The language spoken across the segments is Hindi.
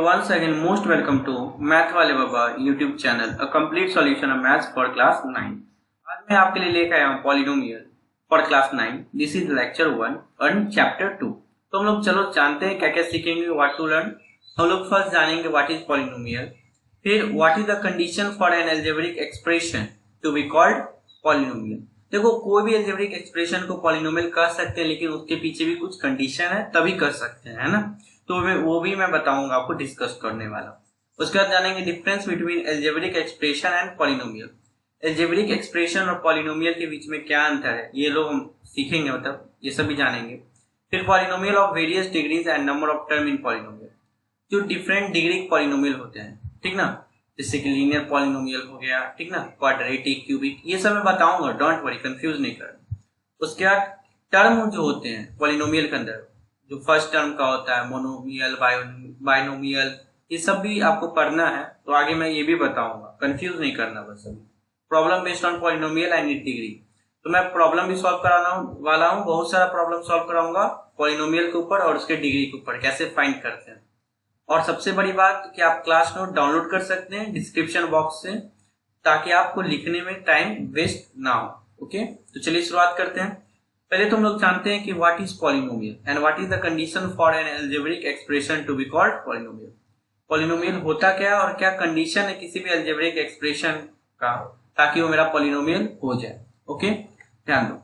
once again most welcome to Math वाले बाबा YouTube channel, a complete solution of maths for class 9। आज मैं आपके लिए लेकर आया हूँ polynomial for class 9। This is lecture 1 and chapter 2। तो हम लोग चलो जानते हैं क्या क्या सीखेंगे, what to learn। हम लोग फर्स्ट जानेंगे what is polynomial, फिर what is the condition for an algebraic expression to be called polynomial। देखो कोई भी algebraic expression को polynomial कह सकते हैं, लेकिन उसके पीछे भी कुछ कंडीशन है तभी कर सकते हैं, है ना। तो वो भी मैं बताऊंगा आपको, डिस्कस करने वाला। उसके बाद जानेंगे difference between algebraic expression and polynomial. Algebraic expression और पॉलिनोमियल के बीच में क्या अंतर है ये लोग हम सीखेंगे, मतलब ये सब भी जानेंगे। फिर polynomial of various degrees and number of term in polynomial, जो डिफरेंट डिग्री पॉलिनोमियल होते हैं, ठीक ना। जैसे कि लीनियर पॉलिनोमियल हो गया, ठीक ना, क्वाड्रेटिक, क्यूबिक, ये सब मैं बताऊंगा, डोंट वरी, कंफ्यूज नहीं करना। उसके बाद टर्म जो होते हैं पॉलिनोमियल के अंदर, जो फर्स्ट टर्म का होता है, मोनोमियल, बाइनोमियल, ये सब भी आपको पढ़ना है। तो आगे मैं ये भी बताऊंगा, कंफ्यूज नहीं करना बस। अभी problem based on polynomial and it degree, तो मैं प्रॉब्लम भी सॉल्व कराना वाला हूँ, बहुत सारा प्रॉब्लम सॉल्व कराऊंगा पॉलिनोमियल के ऊपर और उसके डिग्री के ऊपर, कैसे फाइंड करते हैं। और सबसे बड़ी बात कि आप क्लास नोट डाउनलोड कर सकते हैं डिस्क्रिप्शन बॉक्स से, ताकि आपको लिखने में टाइम वेस्ट ना हो। ओके, तो चलिए शुरुआत करते हैं। पहले तो हम लोग जानते हैं कि what is polynomial and what is the condition for an algebraic expression to be called polynomial. Polynomial होता क्या है और क्या कंडीशन है किसी भी अलजेब्रिक एक्सप्रेशन का, ताकि वो मेरा पॉलिनोमियल हो जाए। ओके, ध्यान दो।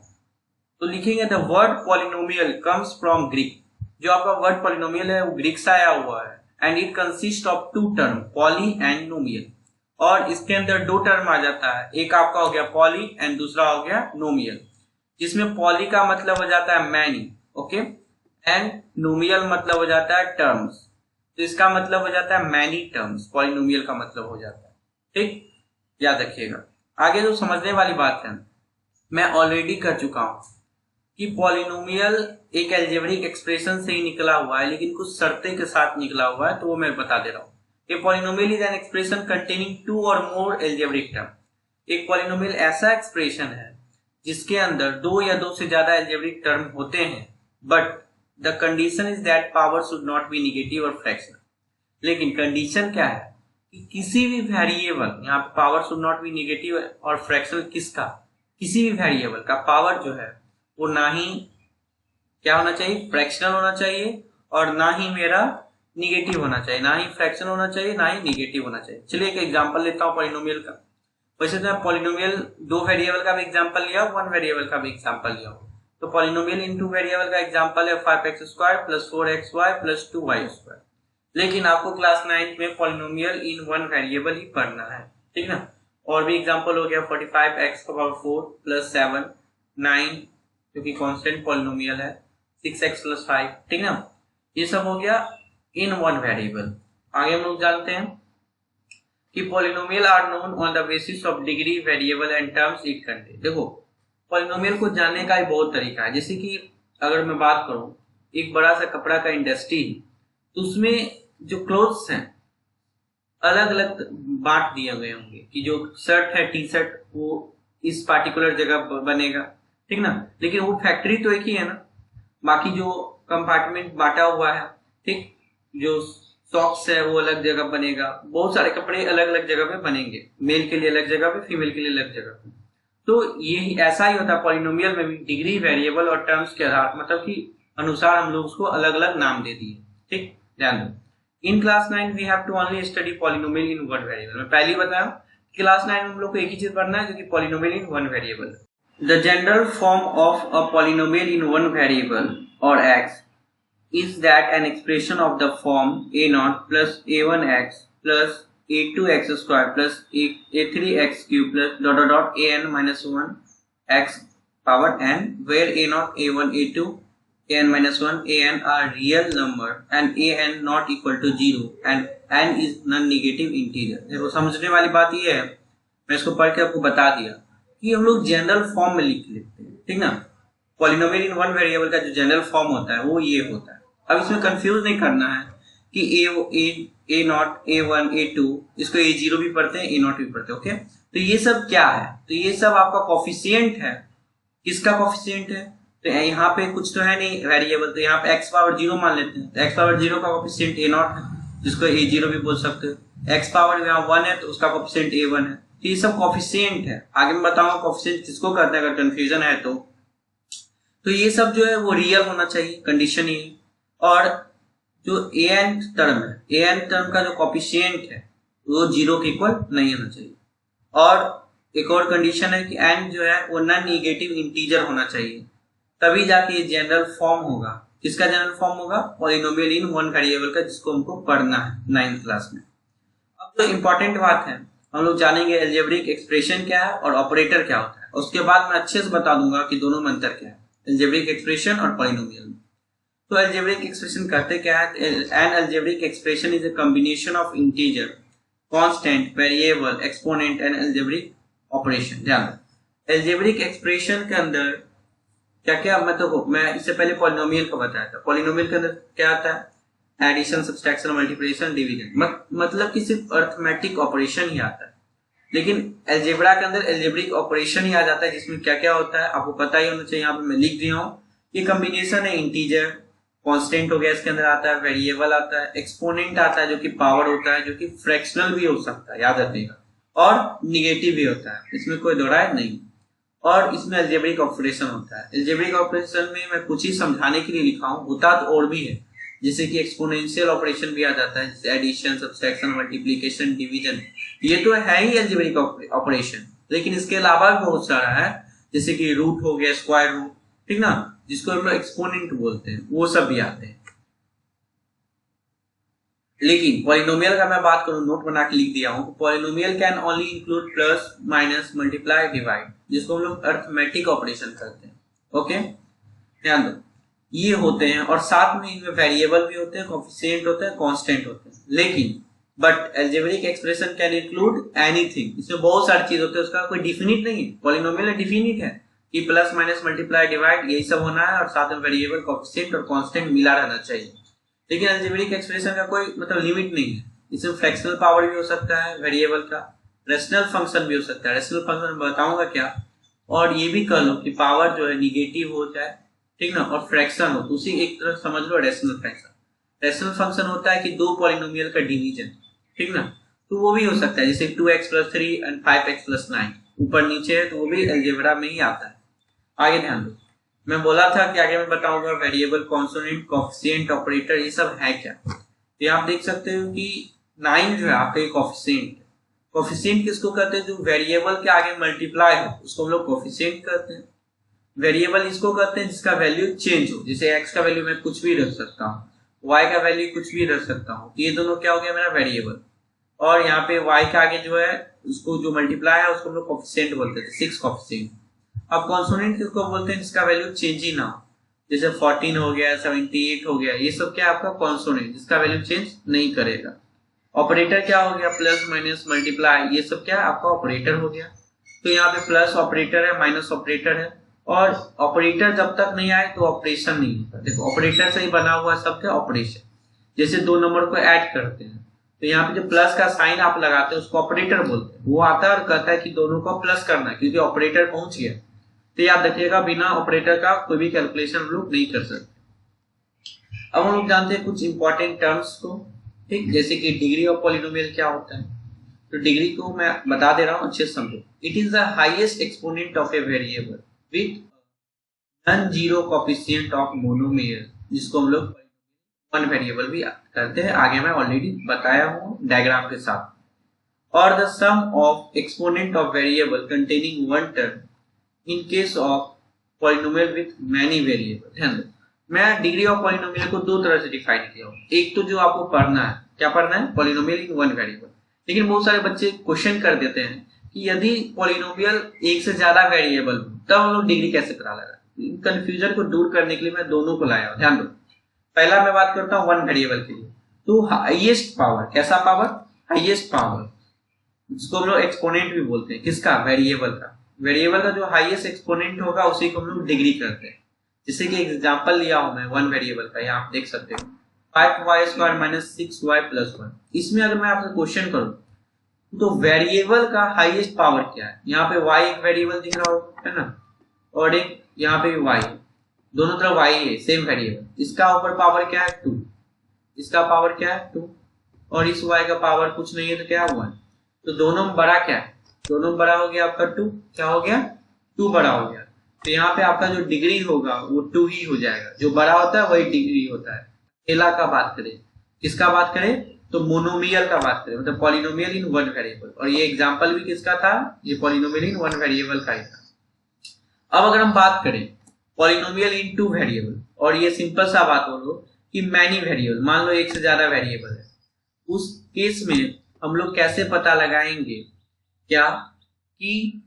तो लिखेंगे the word polynomial comes from Greek. जो आपका वर्ड पॉलिनोमियल है वो ग्रीक से आया हुआ है, and it consist of two term, poly and nomial. और इसके अंदर दो टर्म आ जाता है, एक आपका हो गया पॉली एंड दूसरा हो गया नोमियल, जिसमें पॉली का मतलब हो जाता है मैनी, ओके, एंड नोमियल मतलब हो जाता है टर्म्स। तो इसका मतलब हो जाता है मैनी टर्म्स, पॉलिनोमियल का मतलब हो जाता है, ठीक, याद रखिएगा। आगे जो समझने वाली बात है, मैं ऑलरेडी कर चुका हूं कि पॉलिनोमियल एक अलजेब्रिक एक्सप्रेशन से ही निकला हुआ है, लेकिन कुछ शर्तें के साथ निकला हुआ है, तो वो मैं बता दे रहा हूँ। ये polynomial is an expression containing two और मोर अलजेब्रिक टर्म। एक पॉलिनोमियल ऐसा एक्सप्रेशन है जिसके अंदर दो या दो से ज्यादा अलजेब्रिक टर्म होते हैं, but the condition is that power should not be negative और फ्रैक्शनल। लेकिन कंडीशन क्या है कि किसी भी वेरिएबल, यहाँ पे power should not be negative और फ्रैक्शनल, किसका, किसी भी वेरिएबल का पावर जो है वो ना ही क्या होना चाहिए, फ्रैक्शनल होना चाहिए, और ना ही मेरा निगेटिव होना चाहिए, ना ही फ्रैक्शनल होना चाहिए, ना ही निगेटिव होना चाहिए। चलिए एक एग्जांपल लेता हूँ पॉलिनोमियल का। वैसे तो मैं पॉलिनोमियल दो वेरिएबल का भी एग्जांपल लिया, वन वेरिएबल का भी एग्जांपल लिया। तो पॉलिनोमियल इन टू वेरिएबल का एग्जांपल है 5x² + 4xy + 2y²। लेकिन आपको क्लास 9 में पॉलिनोमियल इन वन वेरिएबल ही पढ़ना है, ठीक ना। और भी एग्जांपल हो गया 45x⁴ + 7, 9 जो कि कांस्टेंट पॉलिनोमियल है, 6x + 5, ठीक ना। ये सब हो गया इन वन वेरिएबल। आगे हम लोग जानते हैं कि polynomial are known on the basis of degree, variable and terms it contain. देखो पॉलिनोमियल को जानने का ही बहुत तरीका है। जैसे कि अगर मैं बात करूं, एक बड़ा सा कपड़ा का इंडस्ट्री, तो उसमें जो क्लोथ्स हैं अलग अलग बांट दिए गए होंगे कि जो शर्ट है, टी शर्ट, वो इस पार्टिकुलर जगह बनेगा, ठीक ना। लेकिन वो फैक्ट्री तो एक ही है ना, बाकी जो कंपार्टमेंट बांटा हुआ है, ठीक, जो सॉक्स है वो अलग जगह बनेगा, बहुत सारे कपड़े अलग अलग जगह पे बनेंगे, मेल के लिए अलग जगह पे, फीमेल के लिए अलग जगह पे। तो ये ऐसा ही होता है पॉलिनोमियल में भी, डिग्री, वेरिएबल और टर्म्स के आधार मतलब कि अनुसार हम लोग उसको अलग अलग नाम दे दिए, ठीक, ध्यान दो। In class 9 we have to only study polynomial in one variable. मैं पहले ही बताया क्लास 9 में हम लोग को एक ही चीज पढ़ना है, जो कि polynomial in one variable. The general form of a polynomial in one variable और x is that an expression of the form a0 plus a1x plus a2x² plus a3x³ plus ... an minus 1 x power n, where a0, a1, a2, an minus 1, an are real number and an not equal to 0 and n is non-negative integer। देखो समझने वाली बात ये है, मैं इसको पढ़ के आपको बता दिया कि हम लोग जनरल फॉर्म में लिख लेते हैं, ठीक ना। पॉलिनोमियल इन वन वेरिएबल का जो जनरल फॉर्म होता है वो ये होता है। अब इसमें कंफ्यूज नहीं करना है कि a0, a1, a2, इसको a0 भी पढ़ते हैं, a0 भी पढ़ते हैं, ओके। तो ये सब क्या है, तो ये सब आपका कोफिशिएंट है। किसका कोफिशिएंट है, तो यहाँ पे कुछ तो है नहीं वेरिएबल, तो यहाँ पे x⁻0 मान लेते हैं, तो x⁻0 का कोफिशिएंट a0 है। जिसको a0 भी बोल सकते हो। x पावर यहाँ 1 है तो उसका कोफिशिएंट a1 है। तो ये सब कोफिशिएंट है, आगे मैं बताऊंगा कोफिशिएंट किसको करते हैं अगर कंफ्यूजन है तो ये सब जो है वो रियल होना चाहिए, कंडीशन ही है। और जो an टर्म है, an टर्म का जो कोफिशिएंट है वो 0 के इक्वल नहीं होना चाहिए। और एक और कंडीशन है कि n जो है वो नॉन नेगेटिव इंटीजर होना चाहिए, तभी जाके ये जनरल फॉर्म होगा। किसका जनरल फॉर्म होगा? पॉलिनोमियल इन वन वेरिएबल का, जिसको हमको पढ़ना है 9th क्लास में। अब जो इम्पोर्टेंट बात है, हम लोग जानेंगे अलजेब्रिक एक्सप्रेशन क्या है और ऑपरेटर क्या होता है। उसके बाद मैं अच्छे से बता दूंगा कि दोनों में अंतर क्या है, अलजेब्रिक एक्सप्रेशन और पॉलिनोमियल में। तो अलजेब्रिक एक्सप्रेशन कहते क्या है? N algebraic expression is a combination of integer, constant, variable, exponent and algebraic operation. ध्यान दो, अलजेब्रिक एक्सप्रेशन के अंदर क्या क्या, मैं इससे पहले पॉलिनोमियल को बताया था। पॉलिनोमियल के अंदर क्या आता है? एडिशन, सब्सट्रैक्शन, मल्टीप्लिकेशन, डिवीजन, मतलब कि सिर्फ अरिथमेटिक ऑपरेशन ही आता है। लेकिन अलजेब्रा के अंदर अलजेब्रिक ऑपरेशन ही आ जाता है, जिसमें क्या क्या होता है आपको पता ही होना चाहिए। यहाँ पे मैं लिख दिया हूँ, ये कॉम्बिनेशन है इंटीजर, कांस्टेंट हो गया, इसके अंदर आता है वेरिएबल आता है, एक्सपोनेंट आता है जो कि पावर होता है, जो कि फ्रैक्शनल भी हो सकता है, याद रखिएगा, और निगेटिव भी होता है, इसमें कोई दो राय नहीं। और इसमें अलजेब्रिक ऑपरेशन होता है। अलजेब्रिक ऑपरेशन में मैं कुछ ही समझाने के लिए लिखा हूँ, होता तो और भी है, जैसे कि एक्सपोनेंशियल ऑपरेशन भी आ जाता है, जैसे एडिशन, सब्सट्रैक्शन, मल्टीप्लिकेशन, डिवीजन, ये तो है ही अलजेब्रिक ऑपरेशन। लेकिन इसके अलावा भी बहुत सारा है, जैसे कि रूट हो गया, स्क्वायर रूट, ठीक ना, जिसको हम लोग एक्सपोनेंट बोलते हैं, वो सब भी आते हैं। लेकिन पॉलिनोमियल का मैं बात करूं, नोट बना के लिख दिया हूं, polynomial can only include plus, minus, multiply, divide, जिसको हम लोग अरिथमेटिक ऑपरेशन करते हैं। ओके, ध्यान दो, ये होते हैं। और साथ में इनमें वेरिएबल भी होते हैं, कोफिशिएंट होते हैं, कांस्टेंट होते हैं। लेकिन but algebraic expression can include anything, इसमें बहुत सारी चीज होती है, उसका कोई डिफिनिट नहीं है। पॉलिनोमियल डिफिनिट है कि प्लस, माइनस, मल्टीप्लाई, डिवाइड, यही सब होना है, और साथ में वेरिएबल, कोफिशिएंट और कांस्टेंट मिला रहना चाहिए। लेकिन अलजेब्रिक एक्सप्रेशन का कोई लिमिट नहीं है, इसमें फ्रैक्शनल पावर भी हो सकता है वेरिएबल का, रेशनल फंक्शन भी हो सकता है। रेशनल फंक्शन बताऊंगा क्या, और ये भी कह लो कि पावर जो है निगेटिव हो जाए, ठीक ना, और फ्रैक्शन हो, तो उसी एक तरह समझ लो रेशनल फंक्शन। रेशनल फंक्शन होता है कि दो पॉलिनोमियल का डिवीजन, ठीक ना, तो वो भी हो सकता है, जैसे 2x + 3 एंड 5x + 9 ऊपर नीचे है, तो वो भी अलजेब्रा में ही आता है। आगे ध्यान दो, मैं बोला था कि आगे मैं बताऊंगा वेरिएबल, कॉन्सोनेंट, कोफिशिएंट, ऑपरेटर, ये सब है क्या। तो आप देख सकते हो कि 9 जो है आपका कोफिशिएंट। कोफिशिएंट किसको कहते हैं? जो वेरिएबल के आगे मल्टीप्लाई हो उसको हम लोग कोफिशिएंट कहते हैं। वेरिएबल इसको कहते हैं जिसका वैल्यू चेंज हो, जैसे x का वैल्यू मैं कुछ भी रख सकता हूँ, y का वैल्यू कुछ भी रख सकता हूँ, ये दोनों क्या हो गया मेरा वेरिएबल। और यहाँ पे y के आगे जो है उसको जो मल्टीप्लाई है उसको हम लोग कोफिशिएंट बोलते थे, 6 कोफिशिएंट। अब कॉन्सोनेंट किसको बोलते हैं? जिसका वैल्यू चेंज ही ना हो, जैसे 14 हो गया, 78 हो गया, ये सब क्या आपका कॉन्सोनेंट, जिसका वैल्यू चेंज नहीं करेगा। ऑपरेटर क्या हो गया? प्लस, माइनस, मल्टीप्लाई, ये सब क्या आपका ऑपरेटर हो गया। तो यहाँ पे प्लस ऑपरेटर है, माइनस ऑपरेटर है, और ऑपरेटर जब तक नहीं आए तो ऑपरेशन नहीं होता। देखो ऑपरेटर से ही बना हुआ शब्द है ऑपरेशन। जैसे दो नंबर को ऐड करते हैं तो यहाँ पे जो प्लस का साइन आप लगाते हैं उसको ऑपरेटर बोलते हैं। वो आता है और कहता है कि दोनों को प्लस करना है, क्योंकि ऑपरेटर पहुंच गया। तो याद रखिएगा, बिना ऑपरेटर का कोई भी कैलकुलेशन हम लोग नहीं कर सकते। अब हम लोग जानते हैं कुछ इंपॉर्टेंट टर्म्स को, ठीक, जैसे कि डिग्री ऑफ पॉलिनोमियल क्या होता है। तो डिग्री को मैं बता दे रहा हूँ, अच्छे से समझो। It is the highest exponent of a variable with non zero coefficient of monomial, जिसको हम लोग वन वेरिएबल भी करते हैं। आगे मैं ऑलरेडी बताया हूँ डायग्राम के साथ। और the sum of exponent of variable containing one term in case of polynomial with many variable. ध्यान दो, मैं डिग्री ऑफ पॉलिनोमियल को दो तरह से डिफाइन किया हूँ। एक तो जो आपको पढ़ना है, क्या पढ़ना है? Polynomial in one variable. लेकिन बहुत सारे बच्चे क्वेश्चन कर देते हैं कि यदि पॉलिनोमियल एक से ज्यादा वेरिएबल हो तब हम लोग डिग्री कैसे पता लगा। कंफ्यूजन को दूर करने के लिए मैं दोनों को लाया हूं। ध्यान दो, पहला मैं बात करता हूँ वन वेरिएबल के लिए। तो हाईएस्ट पावर, कैसा पावर? हाईएस्ट पावर, जिसको हम लोग एक्सपोनेंट भी बोलते हैं। किसका? वेरिएबल का। वेरिएबल का जो हाईएस्ट एक्सपोनेंट होगा उसी को हम लोग डिग्री करते हैं। जैसे कि एग्जांपल लिया हूं मैं वन वेरिएबल का, यहाँ आप देख सकते हो 5y² - 6y + 1। इसमें अगर मैं आपसे क्वेश्चन करूं तो वेरिएबल का हाईएस्ट पावर क्या है? यहाँ पे y एक वेरिएबल दिख रहा होगा, है ना, और एक यहाँ पे y, दोनों तरफ y है, सेम वेरिएबल। इसका ऊपर पावर क्या है? 2। इसका पावर क्या है? 2। और इस y का पावर कुछ नहीं है तो क्या 1। तो दोनों में बड़ा क्या है, दोनों में बड़ा हो गया आपका 2, क्या हो गया 2 बड़ा हो गया। तो यहाँ पे आपका जो डिग्री होगा वो 2 ही हो जाएगा, जो बड़ा होता है वही डिग्री होता है। अकेला का बात करें, किसका बात करें तो मोनोमियल का बात करें, मतलब पॉलिनोमियल इन वन वेरिएबल। और ये एग्जांपल भी किसका था, ये पॉलिनोमियल इन वन वेरिएबल का ही था। अब अगर हम बात करें पॉलिनोमियल इन टू वेरिएबल, और ये सिंपल सा बात बोलो कि मैनी वेरिएबल, मान लो एक से ज्यादा वेरिएबल है, उस केस में हम लोग कैसे पता लगाएंगे क्या कि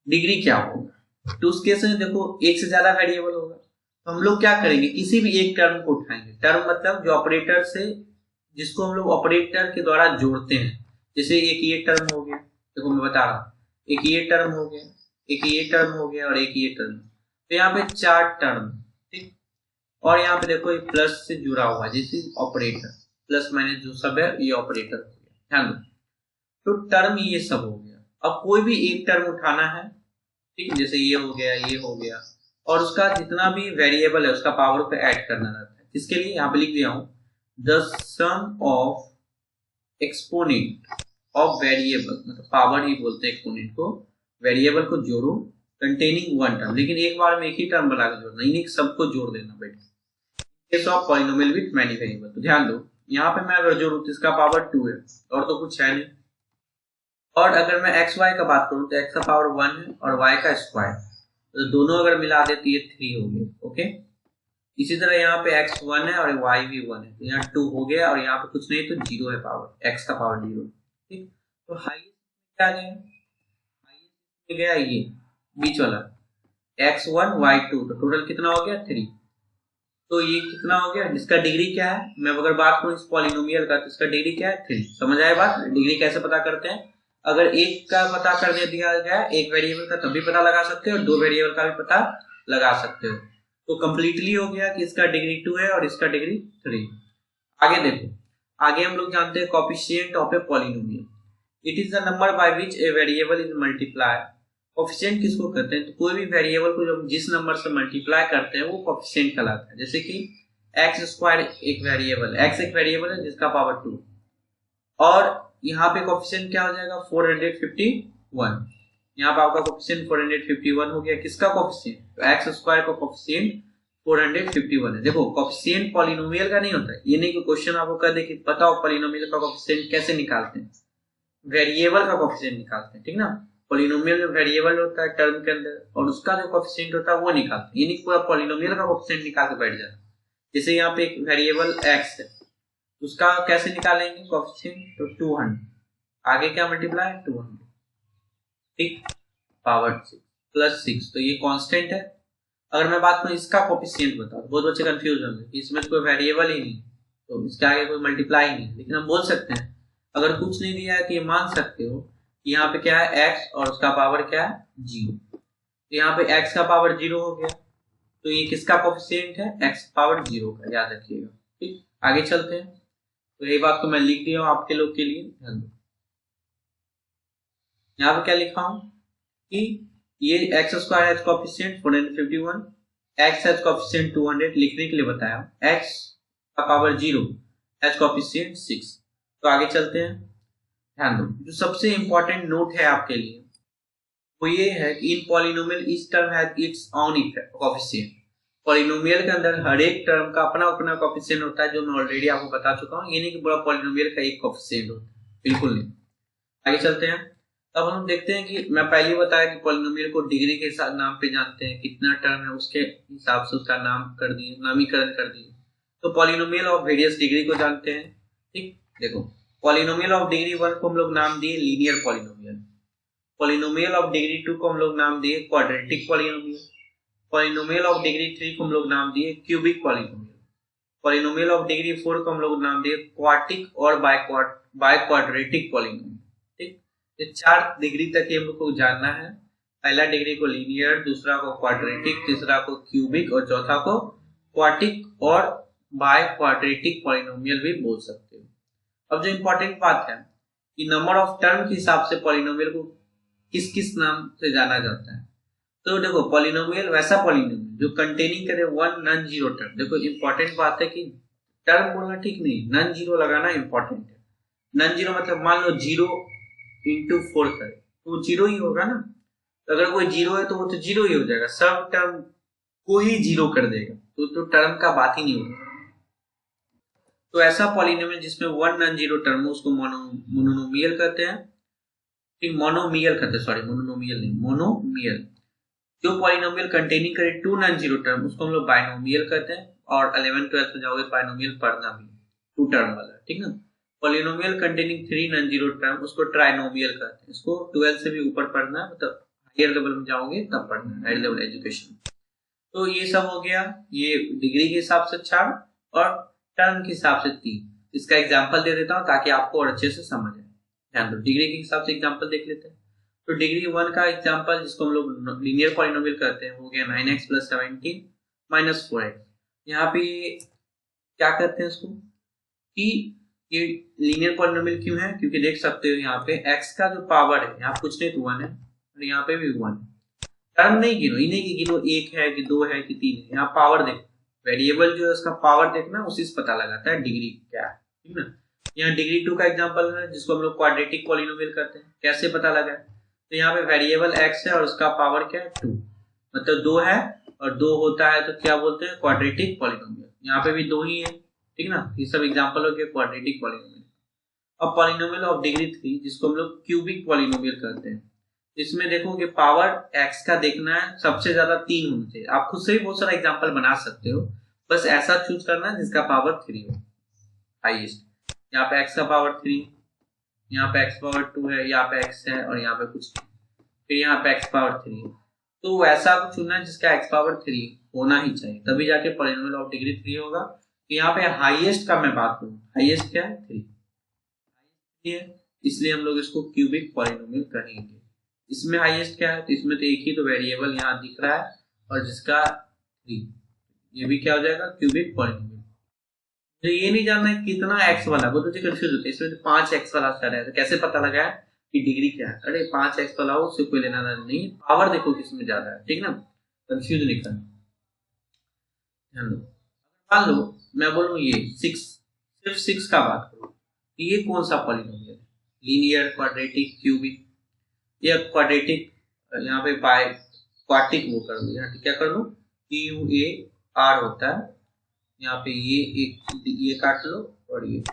डिग्री क्या होगा। तो उस केस में देखो एक से ज्यादा वेरिएबल होगा, तो हम लोग क्या करेंगे, किसी भी एक टर्म को उठाएंगे। टर्म मतलब जो ऑपरेटर से, जिसको हम लोग ऑपरेटर के द्वारा जोड़ते हैं। जैसे एक ये टर्म हो गया, देखो मैं बता रहा हूं, एक ये टर्म हो गया, एक ये टर्म हो गया और एक ये टर्म। तो यहाँ पे 4 टर्म, ठीक। और यहाँ पे देखो ये प्लस से जुड़ा हुआ, जैसे ऑपरेटर, प्लस माइनस जो सब है ये ऑपरेटर हो गया, ध्यान दो। तो टर्म ये सब हो गया। अब कोई भी एक टर्म उठाना है, ठीक, जैसे ये हो गया, ये हो गया, और उसका जितना भी वेरिएबल है उसका पावर पे ऐड करना रहता है। इसके लिए यहाँ पे लिख दिया हूं, the sum of exponent of variable, मतलब पावर ही बोलते हैं एक्सपोनेंट को, वेरिएबल को जोड़ो कंटेनिंग वन टर्म, लेकिन एक बार में एक ही टर्म बना के जोड़ना, इन्हीं सबको जोड़ देना बेटा। Case of polynomial with many variable, तो ध्यान दो यहाँ पे मैं अगर जोड़ू तो इसका पावर 2 है और तो कुछ है नहीं। और अगर मैं एक्स वाई का बात करूं तो एक्स का पावर 1 है और वाई का स्क्वायर, तो दोनों अगर मिला दे तो ये 3 हो गए, ओके। इसी तरह यहाँ पे x1 है और y भी 1 है, तो यहाँ 2 हो गया, और यहाँ पे कुछ नहीं तो 0 है पावर, x का पावर 0, ठीक। तो हाईएस्ट क्या गया, हाईएस्ट गया ये बीच वाला x1 y2, तो टोटल कितना हो गया 3। तो ये कितना हो गया, इसका डिग्री क्या है, मैं अगर बात करूं इस पॉलिनोमियल का तो इसका डिग्री क्या है 3। समझ आए बात, डिग्री कैसे पता करते हैं। अगर एक का पता करने दिया गया एक वेरिएबल का तब भी पता लगा सकते हो, और 2 वेरिएबल का भी पता लगा सकते हो। तो कंप्लीटली हो गया कि इसका डिग्री 2 है और इसका डिग्री 3। आगे देखो, आगे हम लोग जानते हैं coefficient of a polynomial, it is the number by which a variable is multiplied. Coefficient किसको कहते हैं, तो कोई भी वेरिएबल को जब जिस नंबर से मल्टीप्लाई करते हैं वो कोएफिशिएंट कहलाता है। जैसे कि x² एक वेरिएबल, x एक वेरिएबल है जिसका पावर 2, और यहाँ पे कोएफिशिएंट क्या हो जाएगा 451। यहाँ पे आपका कोएफिशिएंट 451 हो गया, किसका कोएफिशिएंट, तो x² का कोएफिशिएंट 451 है। देखो कोएफिशिएंट पॉलिनोमियल का नहीं होता है, ये नहीं कि क्वेश्चन आपको कह दे कि बताओ पॉलिनोमियल का कोएफिशिएंट कैसे निकालते हैं, वेरिएबल का कोएफिशिएंट निकालते हैं, ठीक ना। पॉलिनोमियल में वेरिएबल होता है टर्म के अंदर, और उसका जो कोएफिशिएंट होता है वो निकालते हैं, ये नहीं पूरा पॉलिनोमियल का कोएफिशिएंट निकाल के बैठ जाता। जैसे यहाँ पे एक वेरिएबल x है, उसका कैसे निकालेंगे कोएफिशिएंट, तो 200, आगे क्या मल्टीप्लाई 200, ठीक, पावर 6 प्लस 6, तो ये कांस्टेंट है। अगर मैं बात करूं इसका कोएफिशिएंट बताओ, तो बहुत बच्चे कंफ्यूज होंगे कि इसमें कोई वेरिएबल ही नहीं, तो इसके आगे कोई मल्टीप्लाई ही नहीं। लेकिन हम बोल सकते हैं अगर कुछ नहीं दिया है तो ये मान सकते हो कि यहाँ पे क्या है x और उसका पावर क्या है 0। तो यहाँ पे x का पावर 0 हो गया, तो ये किसका कोएफिशिएंट है, x पावर 0 का, याद रखिएगा, ठीक। आगे चलते हैं, तो ये बात तो मैं लिख दिया हूं आपके लोग के लिए, ध्यान दो। यहाँ पे क्या लिखा हूं कि ये x² has coefficient 451, x has coefficient 200, लिखने के लिए बताया, x का पावर 0 हैज कोएफिशिएंट 6। तो आगे चलते हैं, ध्यान दो। जो सबसे इंपॉर्टेंट नोट है आपके लिए वो ये है कि in polynomial each term has its own coefficient. Polynomial के अंदर हर एक टर्म का अपना अपना कोएफिशिएंट होता है, जो मैं ऑलरेडी आपको बता चुका हूं। ये नहीं कि पूरा पॉलिनोमियल का एक कोएफिशिएंट होता है, बिल्कुल नहीं। आगे चलते हैं, अब हम देखते हैं कि मैं पहले बताया कि पॉलिनोमियल को डिग्री के साथ नाम पे जानते हैं, कितना टर्म है उसके हिसाब से उसका नाम कर दिए, नामीकरण कर दिए। तो पॉलिनोमियल ऑफ वेरियस डिग्री को जानते हैं, ठीक। देखो पॉलिनोमियल ऑफ डिग्री 1 को हम लोग नाम दिए linear polynomial, polynomial of degree 2 को हम लोग नाम दिए quadratic polynomial, polynomial of degree 3 को हम लोग नाम दिए cubic polynomial, polynomial of degree 4 को हम लोग नाम दिए क्वार्टिक और बाय क्वाड्रेटिक पॉलिनोमियल, ठीक। ये 4 डिग्री तक हम लोग को जानना है। पहला डिग्री को लीनियर, दूसरा को क्वाड्रेटिक, तीसरा को क्यूबिक और चौथा को क्वार्टिक और बाय क्वाड्रेटिक पॉलिनोमियल भी बोल सकते हो। अब जो इंपॉर्टेंट बात है कि नंबर ऑफ टर्म के हिसाब से पॉलिनोमियल को किस किस नाम से जाना जाता है। तो देखो पॉलिनोमियल वैसा पॉलिनोमियल जो कंटेनिंग करे 1 नॉन जीरो टर्म। देखो इंपॉर्टेंट बात है कि टर्म बोलना ठीक नहीं, नॉन जीरो लगाना इंपॉर्टेंट है। नॉन जीरो मतलब मान लो 0 इंटू 4 करें तो 0 ही होगा ना। तो अगर कोई 0 है तो वो तो 0 ही हो जाएगा, सब टर्म को ही 0 कर देगा, तो टर्म का बात ही नहीं होगा। तो ऐसा पॉलिनोमियल जिसमें वन नॉन जीरो टर्म हो उसको मोनोनोमियल कहते हैं। ठीक, मोनोमियल कहते हैं, सॉरी मोनोनोमियल नहीं, मोनोमियल। जो पॉलिनोमियल कंटेनिंग करे टू नॉन जीरो टर्म उसको हम लोग बाइनोमियल कहते हैं। और 11 12 में जाओगे बाइनोमियल पढ़ना भी, टू टर्म वाला, ठीक ना। Polynomial containing three non zero term उसको ट्राइनोमियल कहते हैं। इसको 12 से भी ऊपर पढ़ना, मतलब हायर लेवल में जाओगे तब पढ़ना, हायर लेवल एजुकेशन। तो ये सब हो गया, ये डिग्री के हिसाब से 4 और टर्म के हिसाब से 3। इसका एग्जांपल दे देता हूं ताकि आपको और अच्छे से समझ आए। ध्यान दो, डिग्री के हिसाब से एग्जांपल देख लेते हैं। तो डिग्री 1 का एग्जांपल जिसको हम लोग लीनियर पॉलिनोमियल कहते हैं, हो गया 9x + 17 - 4x। यहाँ पे क्या कहते हैं इसको कि ये लीनियर पॉलिनोमियल क्यों है, क्योंकि देख सकते हो यहाँ पे x का जो पावर है, यहाँ कुछ नहीं तो 1 है और यहाँ पे भी 1 है। टर्म नहीं गिनो, इन्हें की गिनो, 1 है कि 2 है कि 3 है। यहाँ पावर देखो, वेरिएबल जो है उसका पावर देखना, उसी से पता लगाता है डिग्री क्या है, ठीक ना। यहाँ डिग्री 2 का एग्जांपल है जिसको हम लोग क्वाड्रेटिक पॉलिनोमियल करते हैं। कैसे पता लगा, तो यहाँ पे वेरिएबल x है और उसका पावर क्या है 2, मतलब 2 है और 2 होता है तो क्या बोलते हैं, क्वाड्रेटिक पॉलिनोमियल। यहाँ पे भी 2 ही है, ठीक ना। ये सब एग्जांपल हो गया क्वाड्रेटिक पॉलिनोमियल। अब पॉलिनोमियल ऑफ डिग्री 3 जिसको हम लोग क्यूबिक पॉलिनोमियल करते हैं। इसमें देखो कि पावर x का देखना है, सबसे ज्यादा 3 होना चाहिए। आप खुद से भी बहुत सारा एग्जांपल बना सकते हो, बस ऐसा चूज करना है जिसका पावर 3 हो, हाईएस्ट। यहाँ पे x का पावर 3, यहाँ पे x पावर 2 है, यहाँ पे x है और यहाँ पे कुछ, फिर यहाँ पे x पावर 3 है। तो वैसा कुछ चुनना है जिसका x पावर 3 होना ही चाहिए, तभी जाके पॉलिनोमियल ऑफ डिग्री 3 होगा। तो यहाँ पे हाईएस्ट का मैं बात करूँ, हाईएस्ट क्या है 3 है, इसलिए हम लोग इसको क्यूबिक पॉलिनोमियल कहेंगे। इसमें हाईएस्ट क्या है, तो इसमें तो एक ही तो वेरिएबल यहाँ दिख रहा है और जिसका 3, ये भी क्या हो जाएगा क्यूबिक पॉलिनोमियल। तो ये नहीं जानना है कितना x वाला, वो तो कंफ्यूज होते हैं। इसमें तो 5x वाला सर है, तो कैसे पता लगा है कि डिग्री क्या है। अरे 5x वाला हो उससे कोई लेना नहीं, पावर देखो किसमें ज्यादा है, ठीक ना, कंफ्यूज नहीं करना। ध्यान दो, मान लो मैं बोलूँ ये 6, सिर्फ 6 का बात करूँ, तो ये कौन सा पॉलिनोमियल है, लीनियर, क्वाड्रेटिक, क्यूबिक या क्वाड्रेटिक। यहाँ पे बाय क्वाटिक वो कर दो, यहाँ क्या कर दो, QAR होता है। यहाँ पे ये काट लो और ये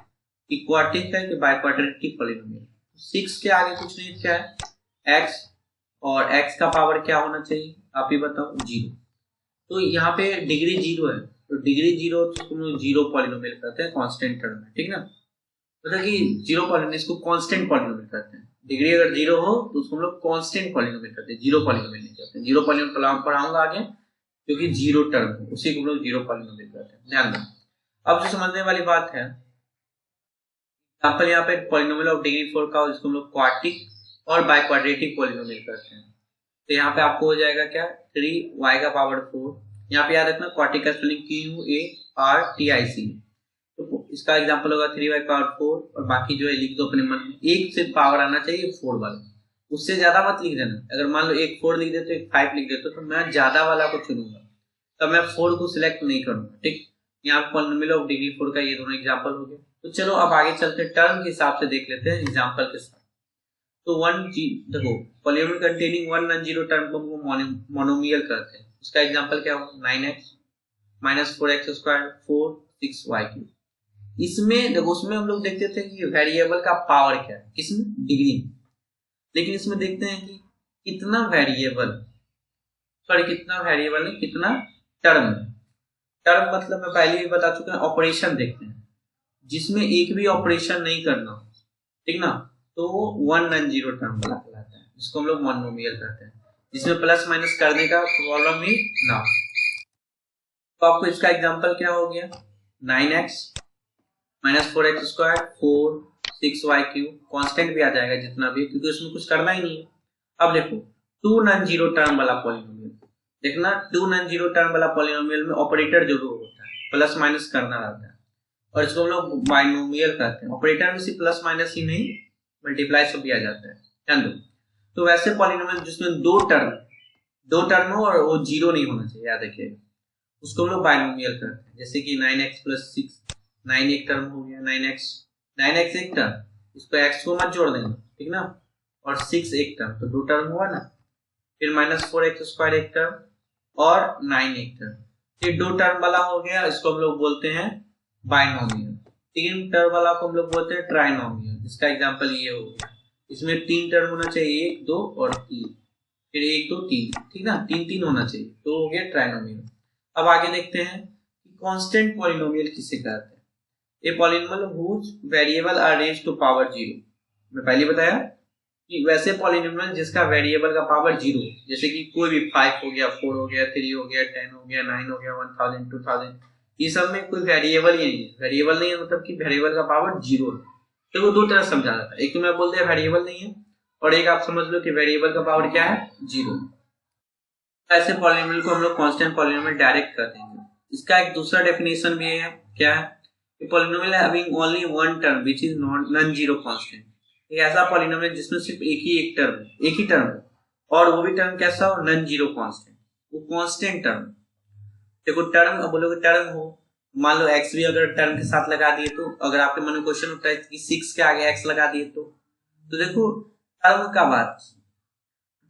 इक्वाटिक है कि बाय क्वाड्रेटिक पॉलिनोमियल। 6 के आगे कुछ नहीं, क्या है x, और x का पावर क्या होना चाहिए आप ही बताओ, 0। तो यहाँ पे डिग्री 0 है, तो डिग्री 0 तो तुम लोग 0 पॉलिनोमियल कहते हैं, कांस्टेंट टर्म है, ठीक ना। मतलब कि 0 पॉलिनोमियल, इसको कांस्टेंट पॉलिनोमियल कहते हैं। डिग्री अगर 0 हो तो उसको हम लोग कांस्टेंट पॉलिनोमियल कहते हैं, 0 पॉलिनोमियल नहीं कहते। 0 पॉलिनोमियल पढ़ाऊंगा आगे, क्योंकि 0 टर्म है उसी को हम लोग 0 पॉलिनोमियल कहते हैं, ध्यान दो। अब जो समझने वाली बात है, एग्जांपल यहाँ पे पॉलिनोमियल ऑफ डिग्री 4 का, जिसको हम लोग क्वाड्रेटिक और बाय क्वाड्रेटिक पॉलिनोमियल करते हैं। तो यहाँ पे आपको हो जाएगा क्या, 3y का पावर 4। यहाँ पे याद रखना क्वाड्रेटिक का स्पेलिंग QUARTIC। तो इसका एग्जांपल होगा 3y का पावर 4, और बाकी जो है लिख दो अपने मन में। एक से पावर आना चाहिए 4 वाला, उससे ज्यादा मत लिख देना। अगर मान लो एक 4 लिख देते, एक 5 लिख देते, तो मैं ज्यादा वाला को चुनूंगा, तो मैं 4 को सिलेक्ट नहीं करूंगा, ठीक। यहाँ पॉलिनोमियल ऑफ डिग्री 4 का ये दोनों एग्जांपल हो गए। तो चलो अब आगे चलते टर्म के हिसाब से देख लेते हैं एग्जांपल के साथ। तो देखो polynomial containing one non zero term को मोनोमियल कहते हैं। उसका एग्जांपल क्या होगा, 9x - 4x², 4 6y³। इसमें देखो, उसमें हम लोग देखते थे कि वेरिएबल का पावर क्या है, किसमें, डिग्री। लेकिन इसमें देखते हैं कि कितना वेरिएबल, कितना वेरिएबल नहीं, कितना टर्म। टर्म मतलब मैं पहले भी बता चुका हूं, ऑपरेशन देखते हैं जिसमें एक भी ऑपरेशन नहीं करना, ठीक ना, तो वो वन नॉन जीरो टर्म वाला कहलाता है, जिसको हम लोग मोनोमियल कहते हैं, जिसमें प्लस माइनस करने का प्रॉब्लम ही ना हो। तो आपको इसका एग्जांपल क्या हो गया, 9x - 4x², 4 6y³। कांस्टेंट भी आ जाएगा जितना भी, क्योंकि उसमें कुछ करना ही नहीं है। अब देखो 2 नॉन जीरो टर्म वाला पॉलिनोमियल देखना, 2 नॉन जीरो टर्म वाला पॉलिनोमियल में ऑपरेटर जरूर होता है, प्लस माइनस करना रहता है, और इसको हम लोग बाइनोमियल कहते हैं। ऑपरेटर में सिर्फ प्लस माइनस ही नहीं, मल्टीप्लाई सब भी आ जाता है, ध्यान दो। तो वैसे पॉलिनोमियल जिसमें दो टर्म हो और वो 0 नहीं होना चाहिए, याद रखिएगा, उसको हम लोग बाइनोमियल कहते हैं। जैसे कि 9x + 6, 9 एक टर्म हो गया, 9x एक टर्म, इसको x को मत जोड़ देंगे, ठीक ना, और 6 एक टर्म, तो 2 टर्म हुआ ना, फिर -4x² एक टर्म और 9 एक टर्म। ये 2 टर्म वाला हो गया, इसको हम लोग बोलते हैं बाइनोमियल। 3 टर्म वाला को हम लोग बोलते हैं ट्राइनोमियल, जिसका एग्जांपल ये हो गया। इसमें 3 टर्म होना चाहिए, 1 2 और 3, फिर 1 2 3, ठीक ना, 3 3 होना चाहिए, तो हो गया ट्राइनोमियल। अब आगे देखते हैं कि कांस्टेंट पॉलिनोमियल किसे कहते हैं। A polynomial whose variable are raised to power 0। मैं पहले बताया कि वैसे पॉलिनोमियल जिसका वेरिएबल का पावर 0, जैसे कि कोई भी 5 हो गया, 4 हो गया, 3 हो गया, 10 हो गया, 9 हो गया, 1000 2000, ये सब में कोई वेरिएबल ही नहीं है। वेरिएबल नहीं है मतलब कि वेरिएबल का पावर 0 है। तो वो दो तरह समझा जाता है, एक तो मैं बोल दिया वेरिएबल नहीं है, और एक आप समझ लो कि वेरिएबल का पावर क्या है, 0। ऐसे पॉलिनोमियल को हम लोग कांस्टेंट पॉलिनोमियल डायरेक्ट कर देंगे। इसका एक दूसरा डेफिनेशन भी है, क्या है, कि polynomial having only one term which is non zero constant. एक ऐसा पॉलिनोमियल जिसमें सिर्फ एक ही टर्म है, और वो भी टर्म कैसा हो, नॉन जीरो कांस्टेंट, वो कांस्टेंट टर्म। देखो टर्म, अब बोलोगे टर्म हो, मान लो x भी अगर टर्म के साथ लगा दिए, तो अगर आपके मन में क्वेश्चन उठता है कि 6 के आगे x लगा दिए तो देखो टर्म का बात,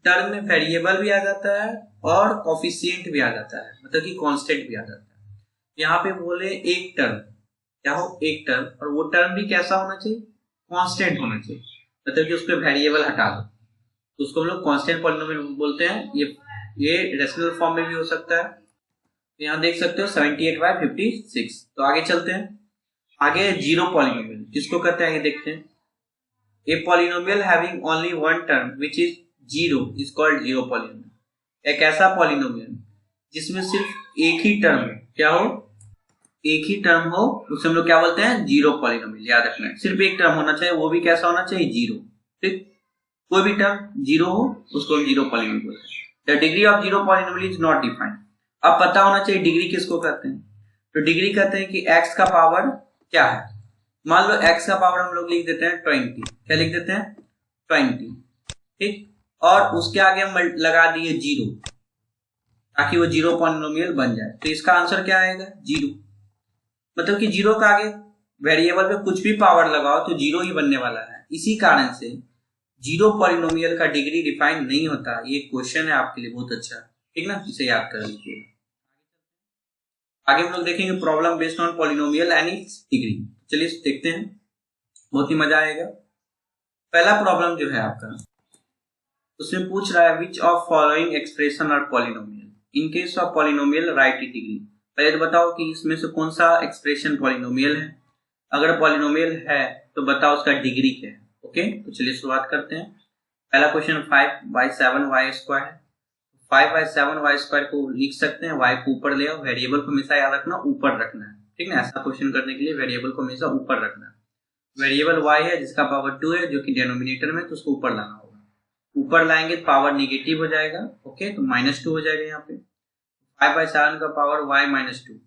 टर्म में वेरिएबल भी आ जाता है और कोफिशिएंट भी आ जाता है, मतलब कि कांस्टेंट भी आ जाता है। यहाँ पे बोले एक टर्म, क्या हो, एक टर्म, और वो टर्म भी कैसा होना चाहिए, कांस्टेंट होना चाहिए, मतलब कि उसके वेरिएबल हटा दो, तो उसको हम लोग कांस्टेंट पॉलिनोमियल बोलते हैं। ये रेशनल फॉर्म में भी हो सकता है। यहाँ देख सकते हो 78/56। तो आगे चलते हैं, आगे जीरो पॉलिनोमियल किसको कहते हैं, ये देखते हैं। A polynomial having only one term which is zero is called zero polynomial. एक ऐसा पॉलिनोमियल जिसमें सिर्फ एक ही टर्म, क्या हो, एक ही टर्म हो, उसे हम लोग क्या बोलते हैं, जीरो पॉलिनोमियल। याद रखना है, सिर्फ एक टर्म होना चाहिए, वो भी कैसा होना चाहिए, जीरो। ठीक, कोई भी टर्म जीरो हो उसको हम जीरो पॉलिनोमियल बोलते हैं। The degree of zero polynomial is not defined. अब पता होना चाहिए डिग्री किसको कहते हैं, तो डिग्री कहते हैं कि x का पावर क्या है। मान लो x का पावर हम लोग लिख देते हैं 20, क्या लिख देते हैं, 20, ठीक, और उसके आगे हम लगा दिए जीरो, ताकि वो जीरो पॉलिनोमियल बन जाए। तो इसका आंसर क्या आएगा, जीरो। मतलब कि जीरो का आगे वेरिएबल पे कुछ भी पावर लगाओ तो जीरो ही बनने वाला है। इसी कारण से जीरो पॉलिनोमियल का डिग्री डिफाइन नहीं होता। ये क्वेश्चन है आपके लिए बहुत अच्छा, ठीक ना, इसे याद कर लीजिए। आगे हम लोग देखेंगे problem based on polynomial and it's degree. चलिए देखते हैं, बहुत ही मजा आएगा। पहला प्रॉब्लम जो है आपका, उसमें पूछ रहा है which of following expression are polynomial in case of polynomial write it degree. पहले तो बताओ कि इसमें से कौन सा एक्सप्रेशन पॉलिनोमियल है। अगर पॉलिनोमियल है तो बताओ उसका डिग्री क्या है। ओके, तो चलिए शुरुआत करते हैं। पहला क्वेश्चन 5/7y² है। 5/7y² को लिख सकते हैं, y को ऊपर ले आओ, वेरिएबल को हमेशा याद रखना ऊपर रखना है, ठीक है। ऐसा क्वेश्चन करने के लिए वेरिएबल को हमेशा ऊपर रखना है। वेरिएबल y है जिसका पावर 2 है, जो कि डिनोमिनेटर में, तो उसको ऊपर लाना होगा। ऊपर लाएंगे तो पावर निगेटिव हो जाएगा, ओके, तो -2 हो जाएगा। यहाँ पे 5/7 का पावर y -2,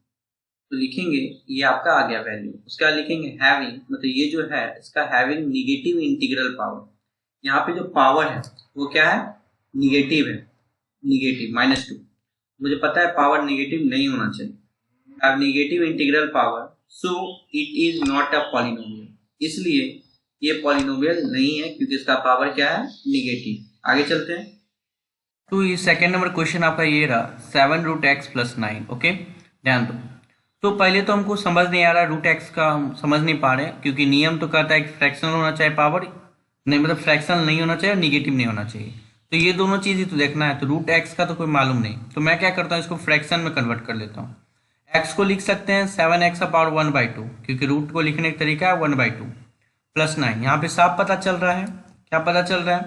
तो लिखेंगे ये आपका आ गया वैल्यू। उसके बाद लिखेंगे हैविंग, मतलब ये जो है इसका हैविंग निगेटिव इंटीग्रल पावर। यहाँ पे जो पावर है वो क्या है, निगेटिव है, निगेटिव -2। मुझे पता है पावर निगेटिव नहीं होना चाहिए। अब negative integral power, so it is not a polynomial, इसलिए ये पॉलिनोमियल नहीं है क्योंकि इसका पावर क्या है, निगेटिव। आगे चलते हैं। तो ये सेकंड नंबर क्वेश्चन आपका ये रहा 7√x + 9। ओके, ध्यान दो। तो पहले तो हमको समझ नहीं आ रहा, √x का हम समझ नहीं पा रहे, क्योंकि नियम तो कहता है कि फ्रैक्शनल होना चाहिए पावर, नहीं मतलब फ्रैक्शनल नहीं होना चाहिए, निगेटिव नहीं होना चाहिए। तो ये दोनों चीज़ ही तो देखना है। तो √x का तो कोई मालूम नहीं, तो मैं क्या करता हूँ, इसको फ्रैक्शन में कन्वर्ट कर लेता हूँ। x को लिख सकते हैं 7x का पावर 1/2, क्योंकि रूट को लिखने का तरीका है 1/2 + 9। यहाँ पे साफ पता चल रहा है, क्या पता चल रहा है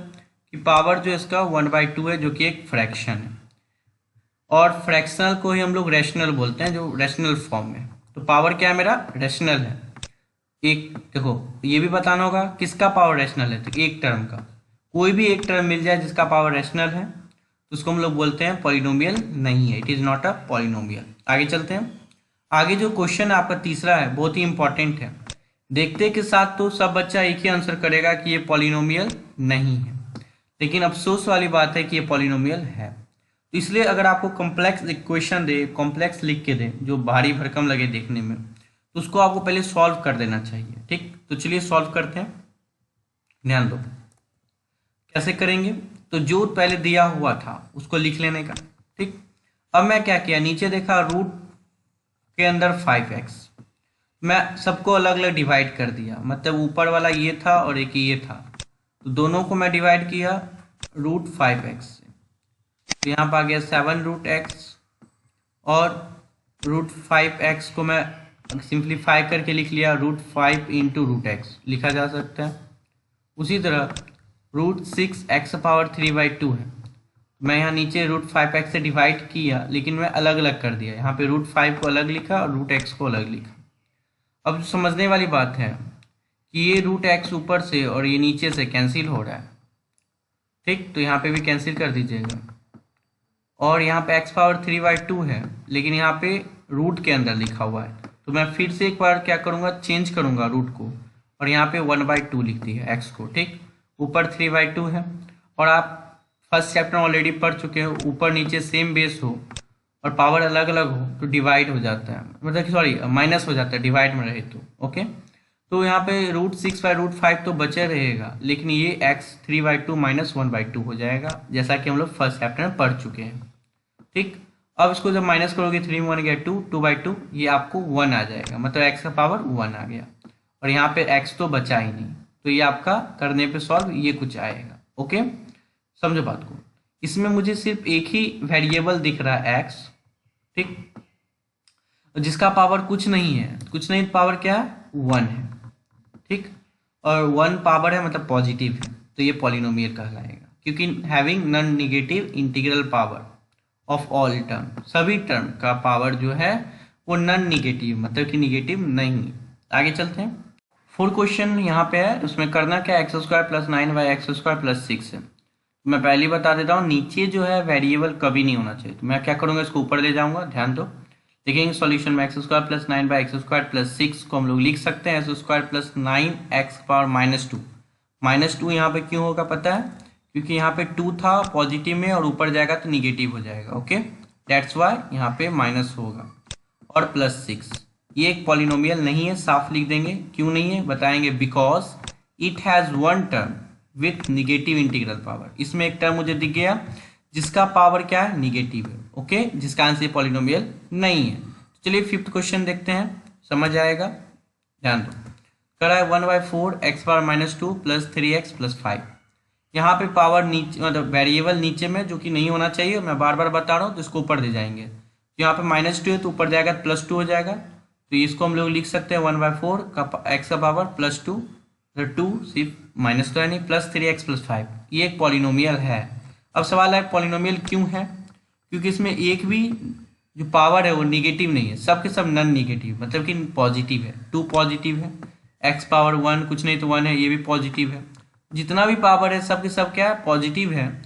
कि पावर जो इसका 1/2 है, जो कि एक फ्रैक्शन है, और फ्रैक्शनल को ही हम लोग रैशनल बोलते हैं, जो रैशनल फॉर्म में। तो पावर क्या है मेरा, रैशनल है। एक देखो ये भी बताना होगा किसका पावर रैशनल है, तो एक टर्म का, कोई भी एक टर्म मिल जाए जिसका पावर रैशनल है तो उसको हम लोग बोलते हैं पॉलिनोमियल नहीं है, it is not a polynomial. आगे चलते हैं। आगे जो क्वेश्चन आपका तीसरा है बहुत ही इंपॉर्टेंट है। देखते के साथ तो सब बच्चा एक ही आंसर करेगा कि ये पॉलिनोमियल नहीं है, लेकिन अफसोस वाली बात है कि ये पॉलिनोमियल है। तो इसलिए अगर आपको कॉम्प्लेक्स इक्वेशन दे, कॉम्प्लेक्स लिख के दे, जो भारी भरकम लगे देखने में, तो उसको आपको पहले सॉल्व कर देना चाहिए, ठीक। तो चलिए सॉल्व करते हैं। ध्यान दो कैसे करेंगे। तो जो पहले दिया हुआ था उसको लिख लेने का, ठीक। अब मैं क्या किया, नीचे देखा रूट के अंदर 5x, मैं सबको अलग अलग डिवाइड कर दिया, मतलब ऊपर वाला ये था और एक ये था, तो दोनों को मैं डिवाइड किया रूट 5x से, तो यहाँ पर आ गया 7√x, और रूट 5x को मैं सिंप्लीफाई करके लिख लिया √5 इंटू √x लिखा जा सकता है। उसी तरह √6x⁻³ है, मैं यहाँ नीचे √5x से डिवाइड किया, लेकिन मैं अलग अलग कर दिया, यहाँ पे √5 को अलग लिखा और √x को अलग लिखा। अब समझने वाली बात है कि ये √x ऊपर से और ये नीचे से कैंसिल हो रहा है, ठीक, तो यहाँ पे भी कैंसिल कर दीजिएगा। और यहाँ पे x⁻³ है, लेकिन यहाँ पे रूट के अंदर लिखा हुआ है, तो मैं फिर से एक बार क्या करूँगा, चेंज करूँगा रूट को, और यहाँ पे 1/2 लिख दिया x को, ठीक। ऊपर 3/2 है, और आप फर्स्ट चैप्टर ऑलरेडी पढ़ चुके हो, ऊपर नीचे सेम बेस हो और पावर अलग अलग हो तो डिवाइड हो जाता है, मतलब सॉरी माइनस हो जाता है डिवाइड में रहे तो, ओके। तो यहाँ पे √6/√5 तो बचे रहेगा, लेकिन ये x 3/2 माइनस 1/2 हो जाएगा, जैसा कि हम लोग फर्स्ट चैप्टर में पढ़ चुके हैं, ठीक। अब इसको जब माइनस करोगे 3 में 1 गया 2, 2/2, ये आपको 1 आ जाएगा, मतलब x का पावर 1 आ गया, और यहाँ पे x तो बचा ही नहीं, तो ये आपका करने पे सॉल्व ये कुछ आएगा, ओके। समझो बात को, इसमें मुझे सिर्फ एक ही वेरिएबल दिख रहा है x, ठीक, जिसका पावर कुछ नहीं है, कुछ नहीं, पावर क्या है 1 है, ठीक, और 1 पावर है मतलब पॉजिटिव है, तो ये पॉलिनोमियल कहलाएगा, क्योंकि having non negative integral power of all term, सभी टर्म का पावर जो है वो नॉन नेगेटिव, मतलब कि नेगेटिव नहीं। आगे चलते हैं, 4 क्वेश्चन यहाँ पे है, उसमें करना क्या, x² + 9y x² + 6 है। मैं पहले ही बता देता हूँ, नीचे जो है वेरिएबल कभी नहीं होना चाहिए, तो मैं क्या करूँगा, इसको ऊपर ले जाऊँगा, ध्यान दो, देखेंगे सॉल्यूशन में x² + 9y x² + 6 को हम लोग लिख सकते हैं x² + 9x⁻², -2 यहाँ पे क्यों होगा पता है, क्योंकि यहाँ पे 2 था पॉजिटिव में और ऊपर जाएगा तो निगेटिव हो जाएगा, ओके, दैट्स वाई यहाँ पे माइनस होगा, और +6, ये एक पॉलिनोमियल नहीं है, साफ लिख देंगे, क्यों नहीं है बताएंगे, because it has 1 term with negative integral power, इसमें एक टर्म मुझे दिख गया जिसका पावर क्या है, निगेटिव है, ओके, जिसका आंसर पॉलिनोमियल नहीं है। तो चलिए 5th क्वेश्चन देखते हैं, समझ आएगा, ध्यान दो, करा है 1/4 x⁻² + 3x + 5, यहाँ पे पावर नीचे, मतलब वेरिएबल नीचे में जो कि नहीं होना चाहिए, मैं बार बार बता रहा हूँ, तो इसको ऊपर दे जाएंगे, यहाँ पे -2 है तो ऊपर जाएगा +2 हो जाएगा, तो इसको हम लोग लिख सकते हैं 1/4 का x का पावर +2, 2 सिर्फ माइनस तो है नहीं, +3x + 5, ये एक पॉलिनोमियल है। अब सवाल है पॉलिनोमियल क्यों है, क्योंकि इसमें एक भी जो पावर है वो निगेटिव नहीं है, सब के सब नॉन निगेटिव, मतलब कि पॉजिटिव है, 2 पॉजिटिव है, x⁻1 कुछ नहीं तो 1 है, ये भी पॉजिटिव है, जितना भी पावर है सब के सब क्या है, पॉजिटिव है,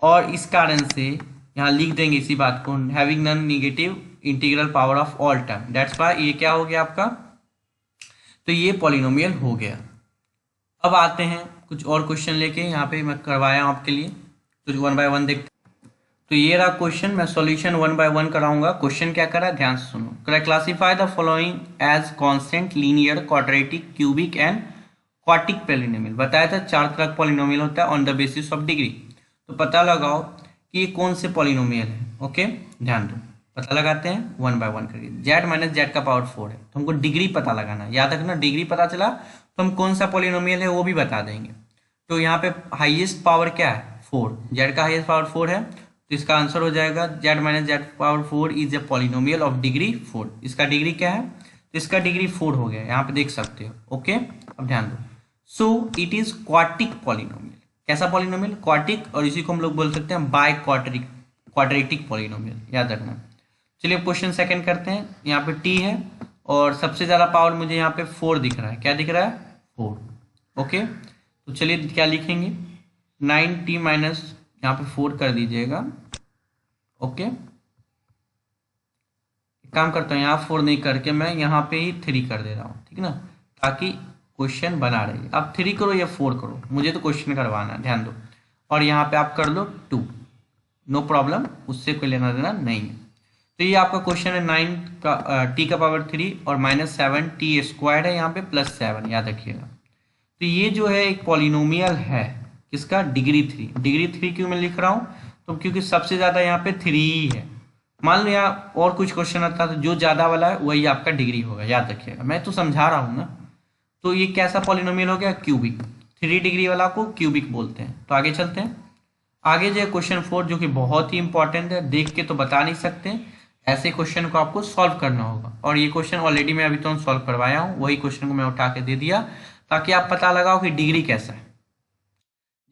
और इस कारण से यहाँ लिख देंगे इसी बात को, having non negative integral power of all term, that's why ये क्या हो गया आपका, तो ये पॉलिनोमियल हो गया। अब आते हैं कुछ और क्वेश्चन लेके, यहाँ पे मैं करवाया हूँ आपके लिए, तो 1 by 1 देखते। तो ये रहा क्वेश्चन, मैं सॉल्यूशन 1 by 1 कराऊंगा। क्वेश्चन क्या करा, ध्यान से सुनो, करा classify the following as constant, linear, quadratic, cubic and quartic polynomial. बताया था 4 तरह का पॉलिनोमियल होता है on the basis of degree, तो पता लगाओ कि ये कौन से पॉलिनोमियल है, ओके, ध्यान दो, पता लगाते हैं 1 by 1 करके। z - z का पावर 4 है, तो हमको डिग्री पता लगाना, याद रखना, डिग्री पता चला तो हम कौन सा पॉलिनोमियल है वो भी बता देंगे। तो यहाँ पे हाईएस्ट पावर क्या है, 4, z का हाईएस्ट पावर 4 है, तो इसका आंसर हो जाएगा z - z power 4 is a polynomial of degree 4। इसका डिग्री क्या है, तो इसका डिग्री 4 हो गया, यहाँ पे देख सकते हो, ओके। अब ध्यान दो, so it is quartic polynomial, कैसा पॉलिनोमियल, क्वाटिक, और इसी को हम लोग बोल सकते हैं बाय क्वाड्रेटिक पॉलिनोमियल, याद रखना। चलिए क्वेश्चन सेकंड करते हैं, यहाँ पे t है और सबसे ज़्यादा पावर मुझे यहाँ पे 4 दिख रहा है, क्या दिख रहा है, 4, ओके। तो चलिए क्या लिखेंगे, 9t माइनस यहाँ पे 4 कर दीजिएगा, ओके। एक काम करता हूँ, यहाँ 4 नहीं करके मैं यहाँ पे ही 3 कर दे रहा हूँ, ठीक ना, ताकि क्वेश्चन बना रही। आप 3 करो या 4 करो, मुझे तो क्वेश्चन करवाना है, ध्यान दो, और यहाँ पे आप कर लो 2, नो प्रॉब्लम, उससे कोई लेना देना नहीं है। तो ये आपका क्वेश्चन है 9 का t का पावर 3 और -7t² है यहाँ पे +7, याद रखिएगा। तो ये जो है एक पॉलिनोमियल है किसका, डिग्री 3। डिग्री 3 क्यों मैं लिख रहा हूँ, तो क्योंकि सबसे ज़्यादा यहाँ पे 3 ही है। मान लो यहाँ और कुछ क्वेश्चन आता तो जो ज़्यादा वाला है वही आपका डिग्री होगा, याद रखिएगा, मैं तो समझा रहा हूँ ना। तो ये कैसा पॉलिनोमियल हो गया, क्यूबिक। 3 डिग्री वाला को क्यूबिक बोलते हैं। तो आगे चलते हैं। आगे जो है क्वेश्चन 4 जो कि बहुत ही इंपॉर्टेंट है, देख के तो बता नहीं सकते, ऐसे क्वेश्चन को आपको सॉल्व करना होगा। और ये क्वेश्चन ऑलरेडी मैं अभी तो सॉल्व करवाया हूँ, वही क्वेश्चन को मैं उठा के दे दिया ताकि आप पता लगाओ कि डिग्री कैसा है।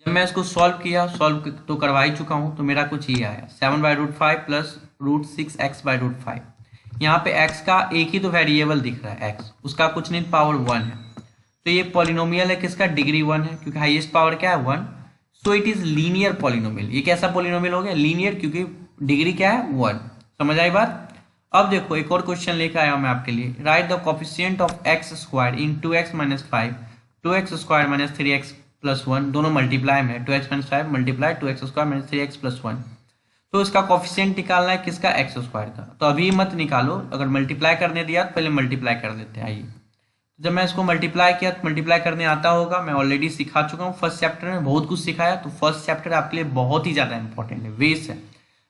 जब मैं इसको सॉल्व किया, सॉल्व तो करवा ही चुका हूँ, तो मेरा कुछ ये आया 7/√5 प्लस √6x/√5। यहाँ पे x का एक ही तो वेरिएबल दिख रहा है x, उसका कुछ नहीं, पावर 1 है। तो ये पॉलिनोमियल है किसका, डिग्री 1 है, क्योंकि हाईएस्ट पावर क्या है 1। So it is linear polynomial. ये कैसा पॉलिनोमियल हो गया, लीनियर, क्योंकि डिग्री क्या है 1। समझ आई बात। अब देखो एक और क्वेश्चन लेकर आया हूं मैं आपके लिए। Right the coefficient of x² in 2x - 5 2x² - 3x + 1, दोनों मल्टीप्लाई में 2x - 5 मल्टीप्लाई 2x² - 3x + 1। तो इसका कोफिशिएंट निकालना है किसका, x² का। तो अभी मत निकालो, अगर मल्टीप्लाई करने दिया तो पहले मल्टीप्लाई कर लेते हैं। आइए, जब मैं इसको मल्टीप्लाई किया तो मल्टीप्लाई करने आता होगा, मैं ऑलरेडी सिखा चुका हूँ फर्स्ट चैप्टर में, बहुत कुछ सिखाया। तो फर्स्ट चैप्टर आपके लिए बहुत ही ज़्यादा इंपॉर्टेंट है, वेस है।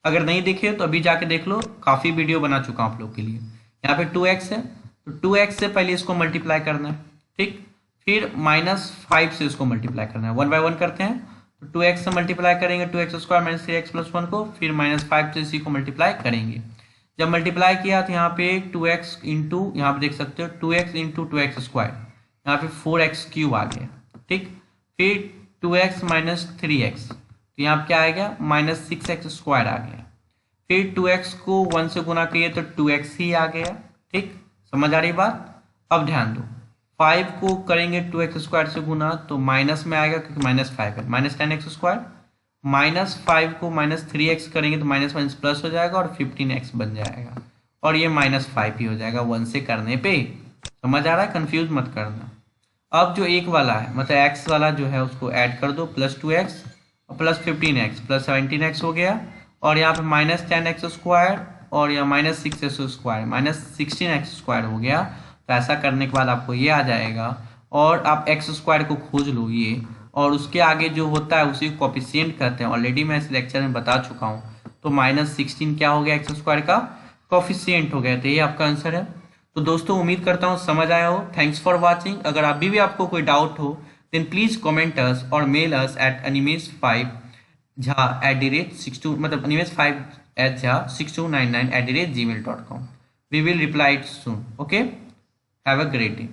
अगर नहीं देखे तो अभी जाके देख लो, काफ़ी वीडियो बना चुका हूँ आप लोग के लिए। यहाँ पे 2x है, तो 2x से पहले इसको मल्टीप्लाई करना है, ठीक। फिर -5 से इसको मल्टीप्लाई करना है, 1 बाय 1 करते हैं। तो 2x से मल्टीप्लाई करेंगे 2x² - 3x + 1 को, फिर -5 से इसी को मल्टीप्लाई करेंगे। जब मल्टीप्लाई किया तो यहाँ पे 2x इंटू, यहाँ पे देख सकते हो 2x इंटू 2x², यहाँ पे 4x³ आ गया, ठीक। फिर 2x - 3x, तो यहाँ पे क्या आएगा, -6x² आ गया। फिर 2x को 1 से गुना किए तो 2x ही आ गया, ठीक। समझ आ रही बात। अब ध्यान दो, 5 को करेंगे 2x² से गुना तो माइनस में आएगा, क्योंकि -5 है, -10x²। -5 को -3x करेंगे तो माइनस प्लस हो जाएगा और 15x बन जाएगा, और ये -5 ही हो जाएगा 1 से करने पे। समझ आ रहा है, कंफ्यूज मत करना। अब जो एक वाला है, मतलब x वाला जो है, उसको ऐड कर दो, +2x और +15x +17x हो गया, और यहाँ पे -10x² और यहाँ -6x² -16x² हो गया। तो ऐसा करने के बाद आपको ये आ जाएगा, और आप x² को खोज लो ये, और उसके आगे जो होता है उसी को कोफिशिएंट कहते हैं, ऑलरेडी मैं इस लेक्चर में बता चुका हूँ। तो -16 क्या हो गया, x² का कोफिशिएंट हो गया। तो ये आपका आंसर है। तो दोस्तों उम्मीद करता हूँ समझ आया हो। Thanks for watching. अगर अभी भी आपको कोई डाउट हो देन प्लीज कमेंट अस और मेल अस एट animesh5jha@62, मतलब animesh5jha6299@gmail.com. We will reply it soon. Okay, have a great day.